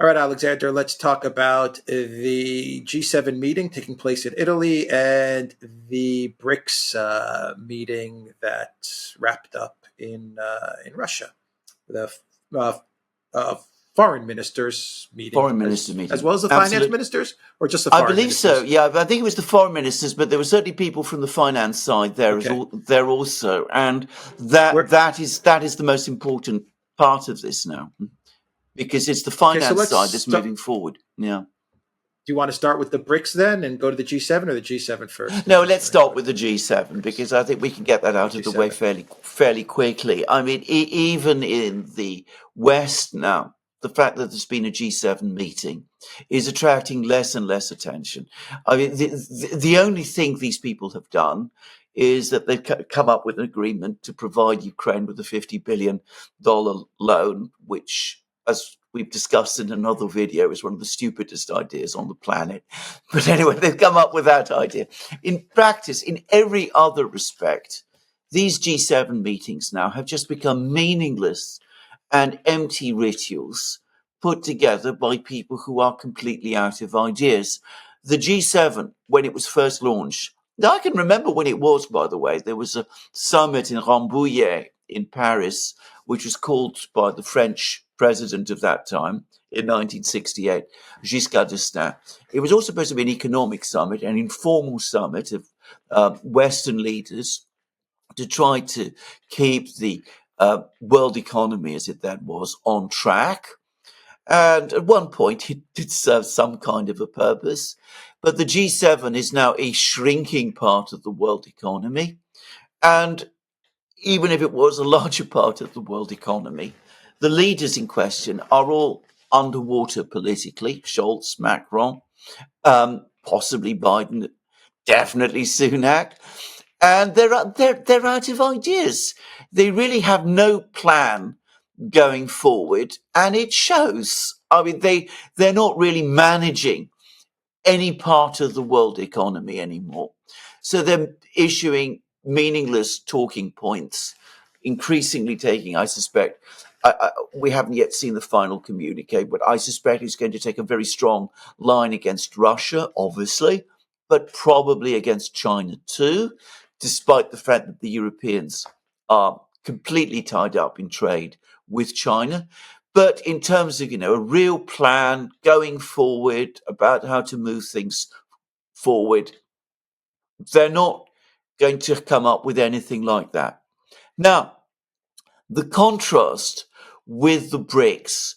All right, Alexander, let's talk about the G7 meeting taking place in Italy and the BRICS meeting that wrapped up in Russia. The uh, uh, foreign ministers meeting, Foreign minister as meeting. well as the finance ministers, or just the I foreign believe so. ministers? Yeah, I think it was the foreign ministers, but there were certainly people from the finance side there Okay. there also, and Where, that is the most important part of this now, because it's the okay, so finance side that's moving forward. Yeah. do you want to start with the BRICS then and go to the G7, or the G7 first? No, let's start with the G7 because I think we can get that out of the way G7. fairly quickly. I mean, even in the West now, the fact that there's been a G7 meeting is attracting less and less attention. I mean, the only thing these people have done is that they've come up with an agreement to provide Ukraine with a $50 billion loan, which, as we've discussed in another video, is one of the stupidest ideas on the planet. But anyway, they've come up with that idea. In practice, in every other respect, these G7 meetings now have just become meaningless and empty rituals put together by people who are completely out of ideas. The G7, when it was first launched, now I can remember when it was, by the way, there was a summit in Rambouillet in Paris, which was called by the French president of that time in 1968, Giscard d'Estaing. It was also supposed to be an economic summit, an informal summit of Western leaders to try to keep the world economy, as it then was, on track. And at one point, it did serve some kind of a purpose. But the G7 is now a shrinking part of the world economy. And even if it was a larger part of the world economy, the leaders in question are all underwater politically. Scholz, Macron, possibly Biden, definitely Sunak. And they're out of ideas. They really have no plan going forward, and it shows. I mean, they're not really managing any part of the world economy anymore. So they're issuing meaningless talking points, increasingly taking, I suspect, we haven't yet seen the final communique, but I suspect it's going to take a very strong line against Russia, obviously, but probably against China too, despite the fact that the Europeans are completely tied up in trade with China. But in terms of, a real plan going forward about how to move things forward, they're not going to come up with anything like that. Now, the contrast with the BRICS,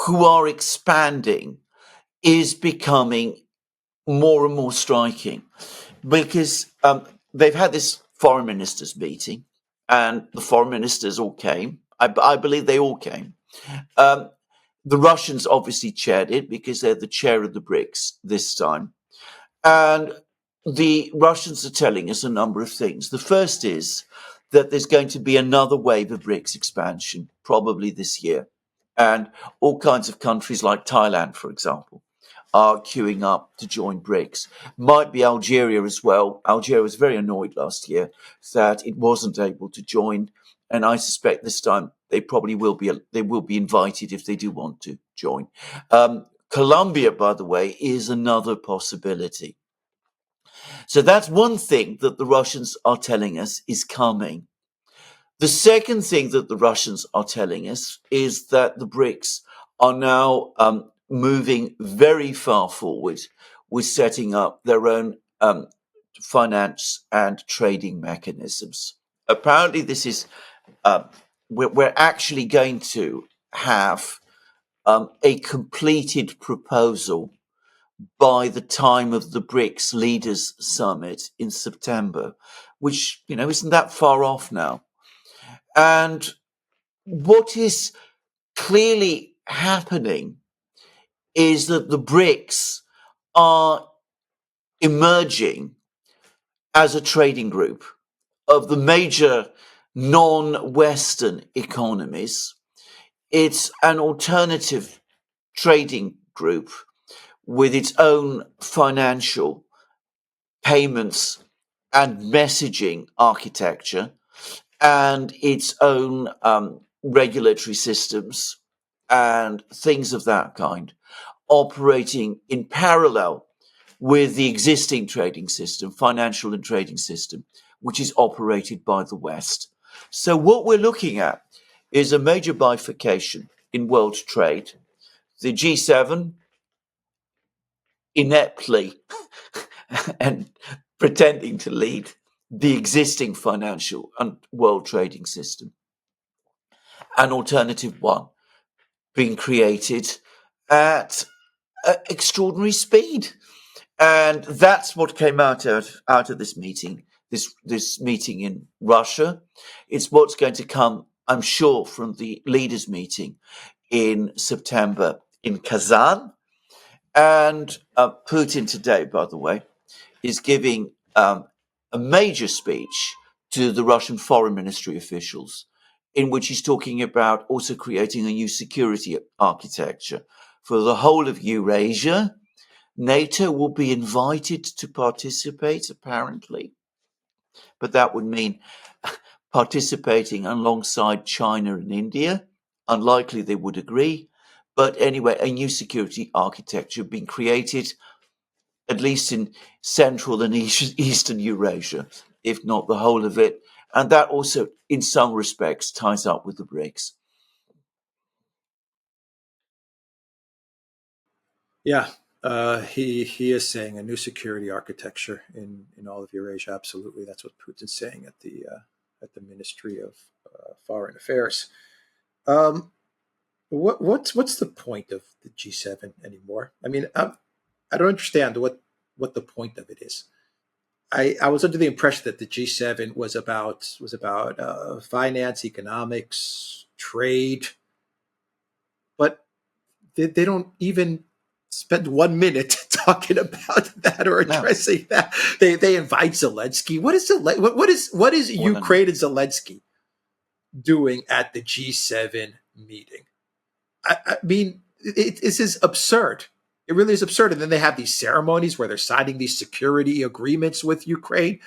who are expanding, is becoming more and more striking because they've had this foreign ministers meeting and the foreign ministers all came. I believe they all came. The Russians obviously chaired it because they're the chair of the BRICS this time. And the Russians are telling us a number of things. The first is that there's going to be another wave of BRICS expansion, probably this year. And all kinds of countries like Thailand, for example, are queuing up to join BRICS. Might be Algeria as well. Algeria was very annoyed last year that it wasn't able to join. And I suspect this time they probably will be invited if they do want to join. Colombia, by the way, is another possibility. So that's one thing that the Russians are telling us is coming. The second thing that the Russians are telling us is that the BRICS are now moving very far forward with setting up their own finance and trading mechanisms. Apparently, this is we're actually going to have a completed proposal by the time of the BRICS Leaders Summit in September, which, isn't that far off now. And what is clearly happening is that the BRICS are emerging as a trading group of the major non-Western economies. It's an alternative trading group with its own financial, payments, and messaging architecture and its own regulatory systems and things of that kind operating in parallel with the existing trading system, financial and trading system, which is operated by the West. So what we're looking at is a major bifurcation in world trade. The G7 ineptly and pretending to lead the existing financial and world trading system. An alternative one being created at extraordinary speed. And that's what came out of this meeting, this meeting in Russia. It's what's going to come, I'm sure, from the leaders' meeting in September in Kazan. And Putin today, by the way, is giving a major speech to the Russian foreign ministry officials, in which he's talking about also creating a new security architecture for the whole of Eurasia. NATO will be invited to participate, apparently, but that would mean participating alongside China and India. Unlikely they would agree. But anyway, a new security architecture being created, at least in Central and Eastern Eurasia, if not the whole of it. And that also, in some respects, ties up with the BRICS. Yeah, he is saying a new security architecture in all of Eurasia. Absolutely, that's what Putin's saying at the Ministry of Foreign Affairs. Um, what's the point of the G7 anymore? I mean, I don't understand what the point of it is. I was under the impression that the G7 was about finance, economics, trade, but they don't even spend 1 minute talking about that or No, addressing that. They invite Zelensky. What is well, Ukraine and Zelensky doing at the G7 meeting? I mean, this is absurd. It really is absurd. And then they have these ceremonies where they're signing these security agreements with Ukraine.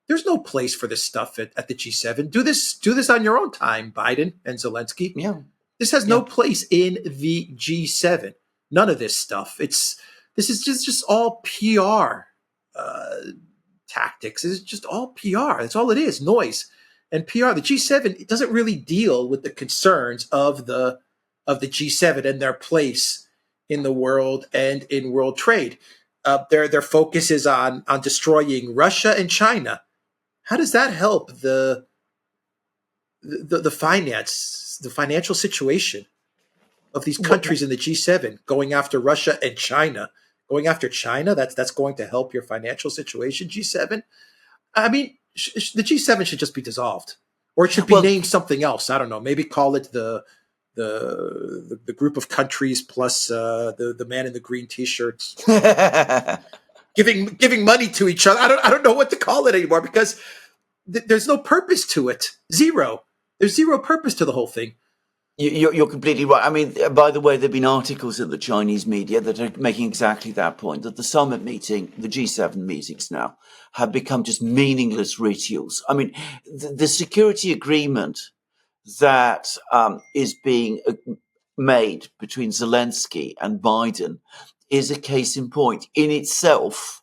There's no place for this stuff at the G7. Do this on your own time, Biden and Zelensky. yeah, This has no yeah. place in the G7. None of this stuff. This is just all PR uh, tactics. It's just all PR. That's all it is. Noise and PR. The G7 it doesn't really deal with the concerns of the G7 and their place in the world and in world trade. Their focus is on destroying Russia and China. How does that help the financial situation of these What, countries in the G7 going after Russia and China? Going after China, that's going to help your financial situation, G7? I mean, the G7 should just be dissolved, or it should be well, named something else. I don't know. Maybe call it the group of countries plus the man in the green T-shirts giving money to each other. I don't know what to call it anymore because there's no purpose to it. Zero. There's zero purpose to the whole thing. You're completely right. I mean, by the way, there have been articles in the Chinese media that are making exactly that point, that the summit meeting, the G7 meetings now, have become just meaningless rituals. I mean, the security agreement that is being made between Zelensky and Biden is a case in point. In itself,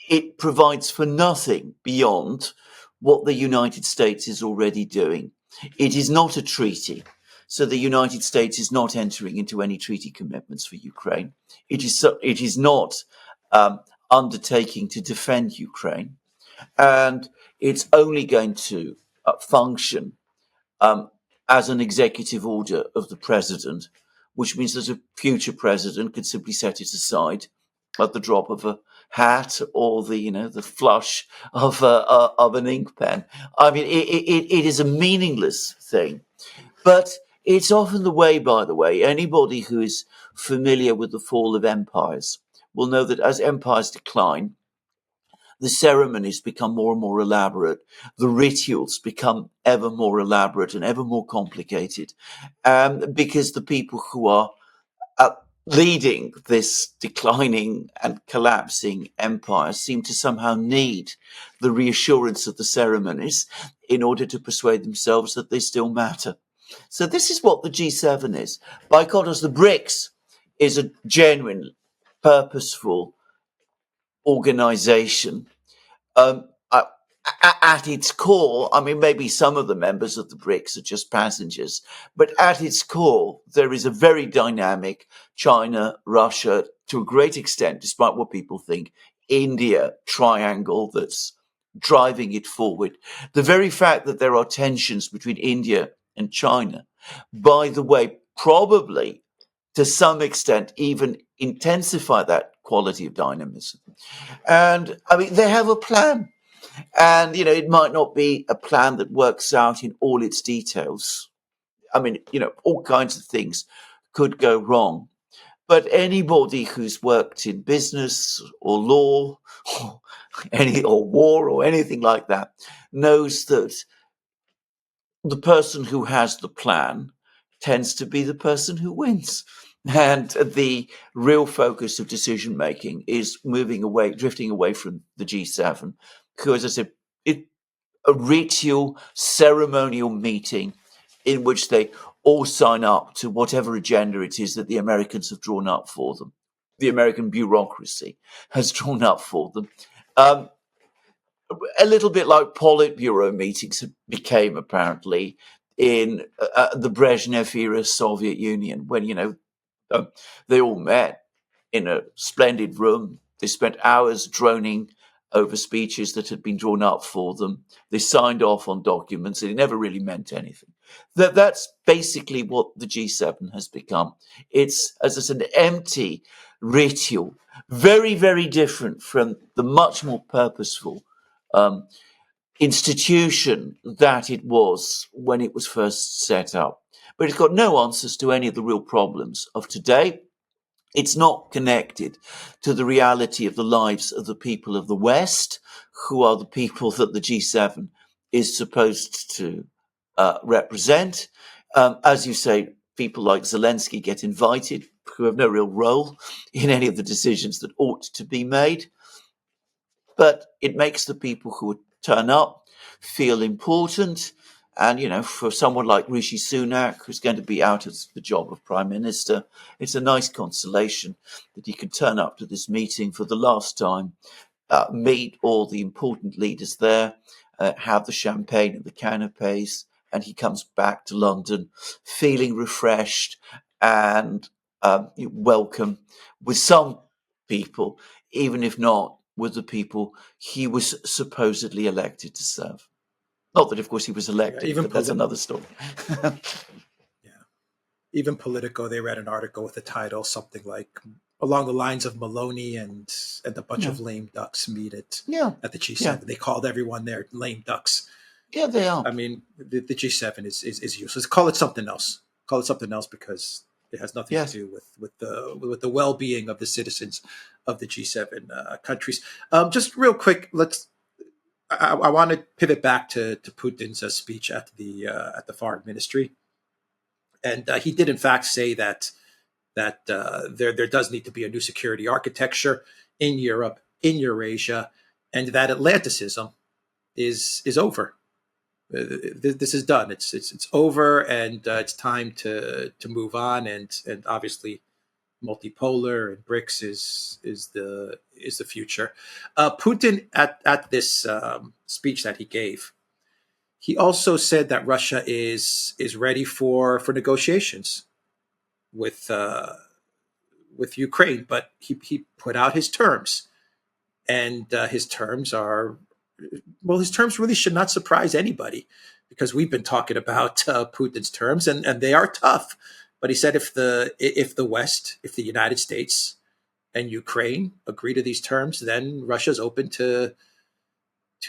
it provides for nothing beyond what the United States is already doing. It is not a treaty. So the United States is not entering into any treaty commitments for Ukraine. It is not undertaking to defend Ukraine, and it's only going to function um, as an executive order of the president, which means that a future president could simply set it aside at the drop of a hat or the flush of an ink pen. I mean, it is a meaningless thing, but it's often the way. By the way, anybody who is familiar with the fall of empires will know that as empires decline, the ceremonies become more and more elaborate. The rituals become ever more elaborate and ever more complicated, because the people who are uh, leading this declining and collapsing empire seem to somehow need the reassurance of the ceremonies in order to persuade themselves that they still matter. So this is what the G7 is. By contrast, the BRICS is a genuine, purposeful organization. Um, uh, at its core, I mean, maybe some of the members of the BRICS are just passengers, but at its core, there is a very dynamic China, Russia, to a great extent, despite what people think, India triangle that's driving it forward. The very fact that there are tensions between India and China, by the way, probably to some extent even intensify that quality of dynamism. And I mean, they have a plan. And, it might not be a plan that works out in all its details. I mean, all kinds of things could go wrong. But anybody who's worked in business or law or or war or anything like that knows that the person who has the plan tends to be the person who wins. And the real focus of decision making is drifting away from the G7. Because, as I said, it's a ritual, ceremonial meeting in which they all sign up to whatever agenda it is that the Americans have drawn up for them. The American bureaucracy has drawn up for them. Um, a little bit like Politburo meetings became apparently in the Brezhnev era Soviet Union, when they all met in a splendid room. They spent hours droning over speeches that had been drawn up for them. They signed off on documents, and it never really meant anything. That's basically what the G7 has become. It's, as I said, an empty ritual, very, very different from the much more purposeful um, institution that it was when it was first set up. But it's got no answers to any of the real problems of today. It's not connected to the reality of the lives of the people of the West, who are the people that the G7 is supposed to represent. As you say, people like Zelensky get invited, who have no real role in any of the decisions that ought to be made. But it makes the people who turn up feel important. And, for someone like Rishi Sunak, who's going to be out of the job of Prime Minister, it's a nice consolation that he can turn up to this meeting for the last time, meet all the important leaders there, have the champagne and the canapes, and he comes back to London feeling refreshed and welcome with some people, even if not with the people he was supposedly elected to serve. Not that, of course, he was Yeah, elected, but that's another story. yeah, even Politico, they read an article with the title something like along the lines of Maloney and a bunch Yeah, of lame ducks meet yeah, at the yeah, G7. They called everyone there lame ducks. yeah. They are. I mean, the G7 is useless. Call it something else. Call it something else because it has nothing to Yes. do with the well being of the citizens of the G7 countries. Just real quick, I want to pivot back to Putin's speech at the foreign ministry, and he did in fact say that there does need to be a new security architecture in Europe, in Eurasia, and that Atlanticism is over. This is done. It's over, and it's time to move on. And obviously, multipolar and BRICS is the future. Putin at this speech that he gave, he also said that Russia is ready for negotiations with Ukraine, but he put out his terms, and his terms are well, his terms really should not surprise anybody because we've been talking about Putin's terms, and they are tough. But he said if the West, if the United States and Ukraine agree to these terms, then Russia's open to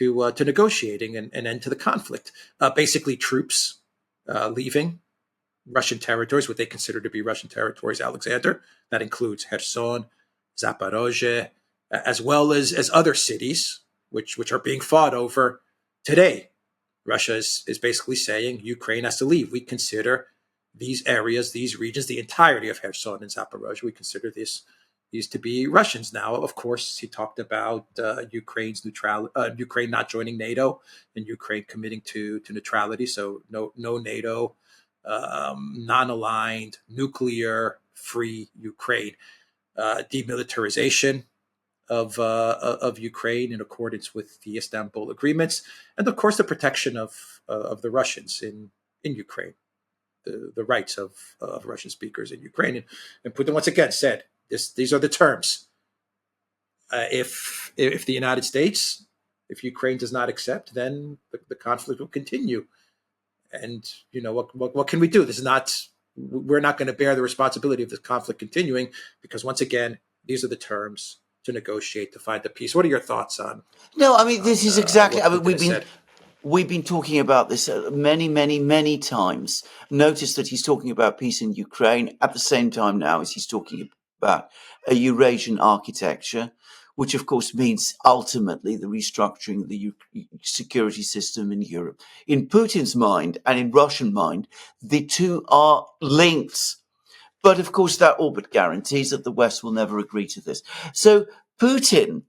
negotiating an end to the conflict. Basically, troops leaving Russian territories, what they consider to be Russian territories, Alexander. That includes Kherson, Zaporozhye, as well as other cities, which are being fought over today. Russia is basically saying Ukraine has to leave. We consider these areas, these regions, the entirety of Kherson and Zaporozhye, we consider these to be Russians now. Of course, he talked about Ukraine not joining NATO and Ukraine committing to neutrality. So no NATO non-aligned, nuclear-free Ukraine, demilitarization of Ukraine in accordance with the Istanbul agreements, and of course the protection of the Russians in Ukraine, the rights of Russian speakers in Ukraine. And Putin once again said, these are the terms. If the United States, if Ukraine does not accept, then the conflict will continue. And what can we do? We're not going to bear the responsibility of this conflict continuing, because once again, these are the terms to negotiate to find the peace. What are your thoughts on? No, I mean, this is exactly. What I mean, Putin has said? we've been talking about this many, many, many times. Notice that he's talking about peace in Ukraine at the same time now as he's talking about a Eurasian architecture, which of course means ultimately the restructuring of the security system in Europe. In Putin's mind and in Russian mind, the two are linked. But of course, that all but guarantees that the West will never agree to this. So Putin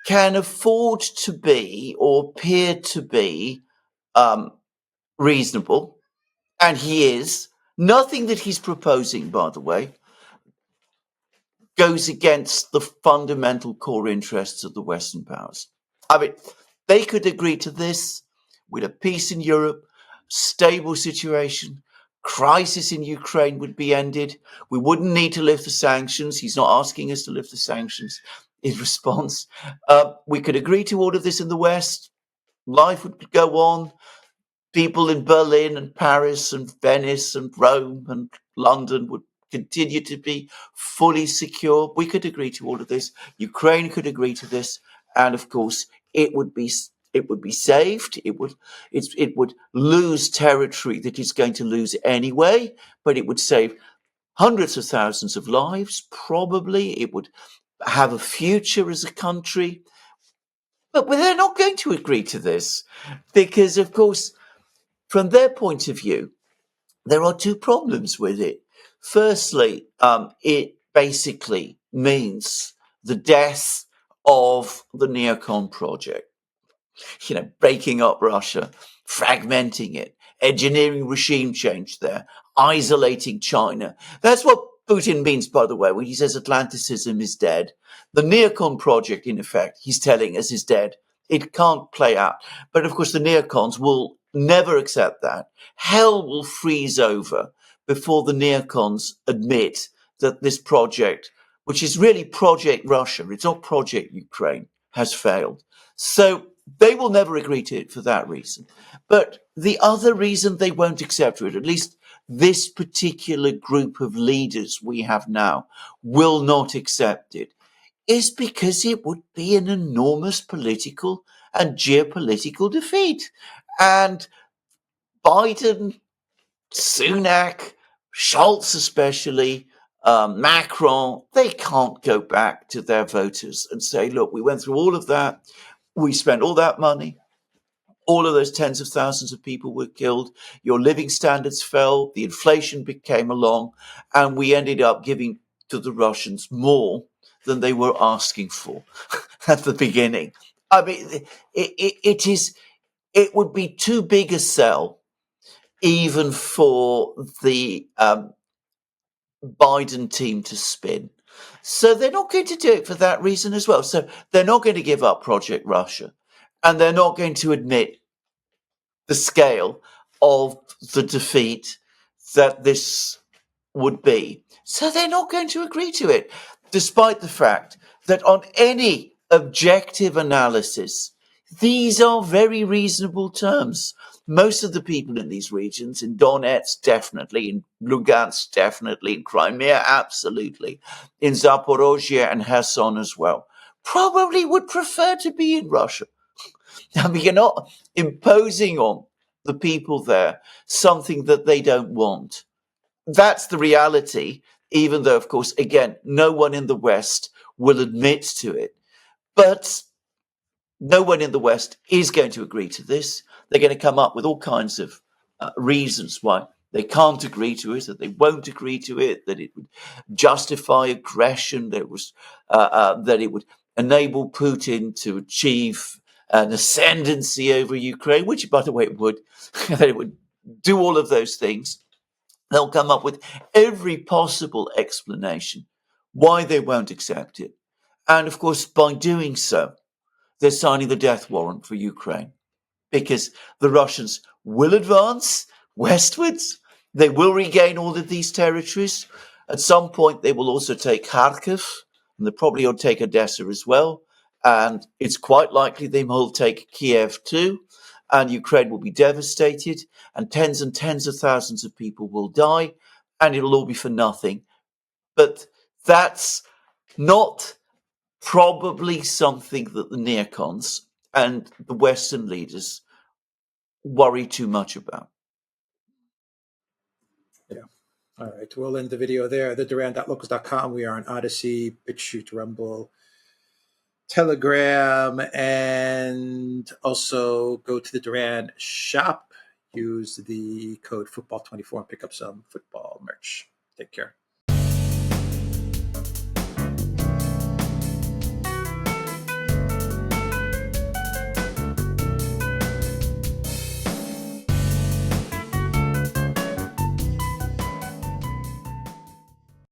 can afford to be or appear to be reasonable, and he is. Nothing that he's proposing, by the way, goes against the fundamental core interests of the Western powers. I mean, they could agree to this with a peace in Europe, stable situation, crisis in Ukraine would be ended. We wouldn't need to lift the sanctions. He's not asking us to lift the sanctions in response. We could agree to all of this in the West. Life would go on. People in Berlin and Paris and Venice and Rome and London would continue to be fully secure. We could agree to all of this. Ukraine could agree to this, and of course, it would be saved. It would lose territory that it's going to lose anyway, but it would save hundreds of thousands of lives. Probably it would have a future as a country. But they're not going to agree to this because, of course, from their point of view, there are two problems with it. Firstly, it basically means the death of the neocon project. Breaking up Russia, fragmenting it, engineering regime change there, isolating China. That's what Putin means, by the way, when he says Atlanticism is dead. The neocon project, in effect, he's telling us is dead. It can't play out. But of course, the neocons will never accept that. Hell will freeze over before the neocons admit that this project, which is really Project Russia, it's not Project Ukraine, has failed. So they will never agree to it for that reason. But the other reason they won't accept it, at least this particular group of leaders we have now will not accept it, is because it would be an enormous political and geopolitical defeat. And Biden, Sunak, Scholz especially, Macron, they can't go back to their voters and say, look, we went through all of that. We spent all that money. All of those tens of thousands of people were killed. Your living standards fell. The inflation came along. And we ended up giving to the Russians more than they were asking for at the beginning. I mean, it would be too big a sell even for the Biden team to spin. So they're not going to do it for that reason as well. So they're not going to give up Project Russia, and they're not going to admit the scale of the defeat that this would be. So they're not going to agree to it, despite the fact that on any objective analysis, these are very reasonable terms. Most of the people in these regions, in Donetsk, definitely, in Lugansk, definitely, in Crimea, absolutely, in Zaporozhye and Kherson as well, probably would prefer to be in Russia. I mean, you're not imposing on the people there something that they don't want. That's the reality, even though, of course, again, no one in the West will admit to it. But no one in the West is going to agree to this. They're going to come up with all kinds of reasons why they can't agree to it, that they won't agree to it, that it would justify aggression, that it would enable Putin to achieve an ascendancy over Ukraine, which, by the way, it would. That it would do all of those things. They'll come up with every possible explanation why they won't accept it. And of course, by doing so, they're signing the death warrant for Ukraine, because the Russians will advance westwards. They will regain all of these territories. At some point, they will also take Kharkiv, and they probably will take Odessa as well. And it's quite likely they will take Kiev too. And Ukraine will be devastated, and tens of thousands of people will die, and it'll all be for nothing. But that's not probably something that the neocons and the Western leaders worry too much about. Yeah. All right. We'll end the video there. The Duran.locals.com. We are on Odyssey, BitChute, Rumble, Telegram, and also go to the Duran shop. Use the code football24 and pick up some football merch. Take care.